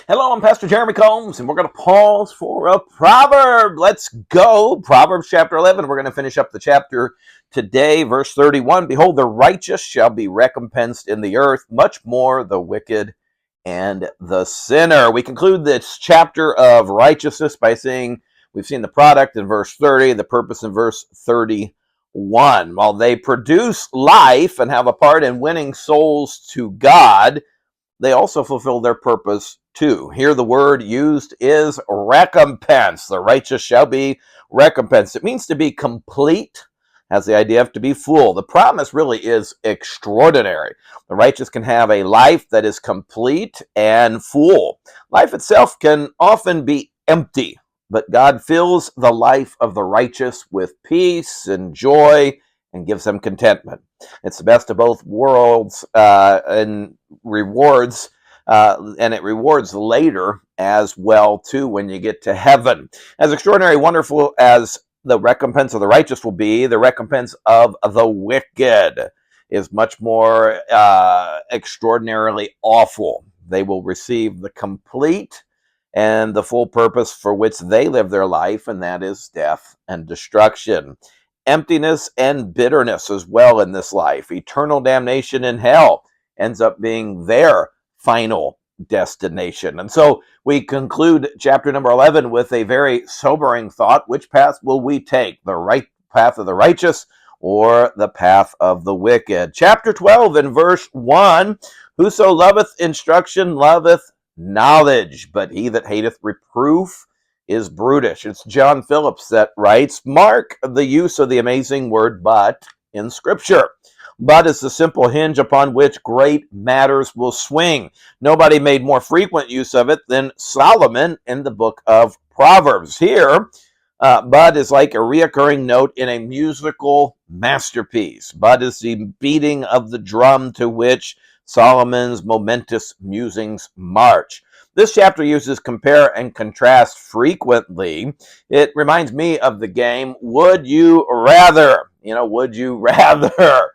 Hello, I'm Pastor Jeremy Combs, and we're going to pause for a proverb. Let's go. Proverbs chapter 11. We're going to finish up the chapter today, verse 31. Behold, the righteous shall be recompensed in the earth, much more the wicked and the sinner. We conclude this chapter of righteousness by saying we've seen the product in verse 30, the purpose in verse 31. While they produce life and have a part in winning souls to God, they also fulfill their purpose too. Here the word used is recompense. The righteous shall be recompensed. It means to be complete, has the idea of to be full. The promise really is extraordinary. The righteous can have a life that is complete and full. Life itself can often be empty, but God fills the life of the righteous with peace and joy and gives them contentment. It's the best of both worlds and rewards, and it rewards later as well too when you get to heaven. As extraordinary, wonderful as the recompense of the righteous will be, the recompense of the wicked is much more extraordinarily awful. They will receive the complete and the full purpose for which they live their life, and that is death and destruction. Emptiness and bitterness as well in this life. Eternal damnation in hell ends up being their final destination. And so we conclude chapter number 11 with a very sobering thought. Which path will we take? The right path of the righteous or the path of the wicked? Chapter 12 in verse 1, whoso loveth instruction loveth knowledge, but he that hateth reproof is brutish. It's John Phillips that writes, mark the use of the amazing word but in Scripture. But is the simple hinge upon which great matters will swing. Nobody made more frequent use of it than Solomon in the book of Proverbs. Here, but is like a reoccurring note in a musical masterpiece. But is the beating of the drum to which Solomon's momentous musings march. This chapter uses compare and contrast frequently. It reminds me of the game, Would You Rather? Would you rather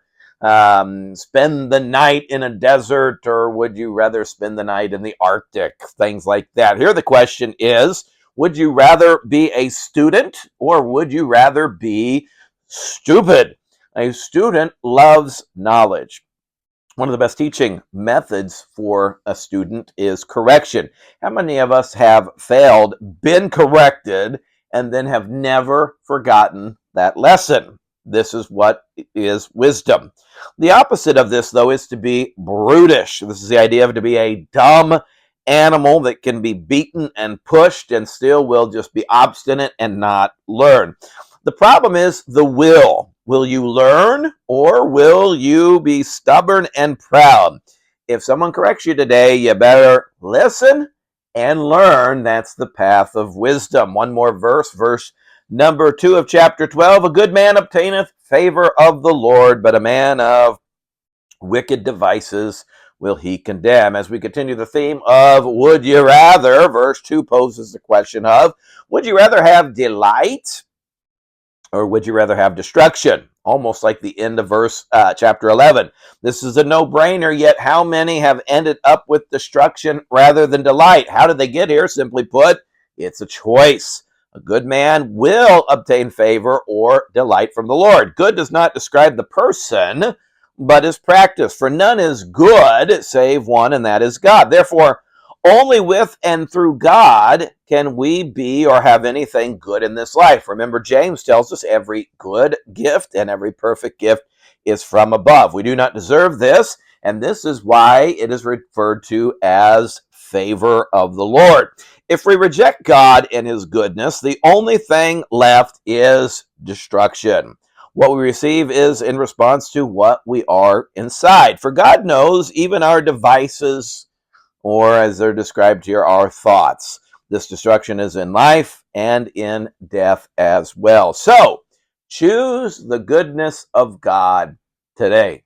spend the night in a desert, or would you rather spend the night in the Arctic? Things like that. Here the question is, would you rather be a student or would you rather be stupid? A student loves knowledge. One of the best teaching methods for a student is correction. How many of us have failed, been corrected, and then have never forgotten that lesson? This is what is wisdom. The opposite of this, though, is to be brutish. This is the idea of to be a dumb animal that can be beaten and pushed and still will just be obstinate and not learn. The problem is the will. Will you learn or will you be stubborn and proud? If someone corrects you today, you better listen and learn. That's the path of wisdom. One more verse, verse number 2 of chapter 12. A good man obtaineth favor of the Lord, but a man of wicked devices will he condemn. As we continue the theme of would you rather, verse 2 poses the question of, would you rather have delight or would you rather have destruction? Almost like the end of verse chapter 11. This is a no-brainer, yet how many have ended up with destruction rather than delight? How did they get here? Simply put, it's a choice. A good man will obtain favor or delight from the Lord. Good does not describe the person, but his practice. For none is good save one, and that is God. Therefore, only with and through God can we be or have anything good in this life. Remember, James tells us every good gift and every perfect gift is from above. We do not deserve this, and this is why it is referred to as favor of the Lord. If we reject God and his goodness, the only thing left is destruction. What we receive is in response to what we are inside. For God knows even our devices, or as they're described here, our thoughts. This destruction is in life and in death as well. So, choose the goodness of God today.